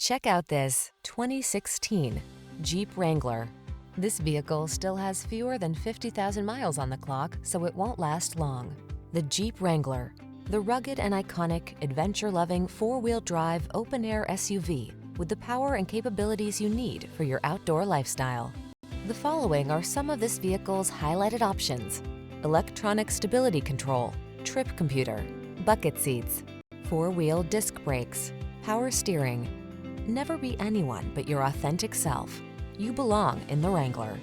Check out this 2016 Jeep Wrangler. This vehicle still has fewer than 50,000 miles on the clock, so it won't last long. The Jeep Wrangler, the rugged and iconic, adventure-loving four-wheel drive open-air SUV with the power and capabilities you need for your outdoor lifestyle. The following are some of this vehicle's highlighted options: electronic stability control, trip computer, bucket seats, four-wheel disc brakes, power steering. Never be anyone but your authentic self. You belong in the Wrangler.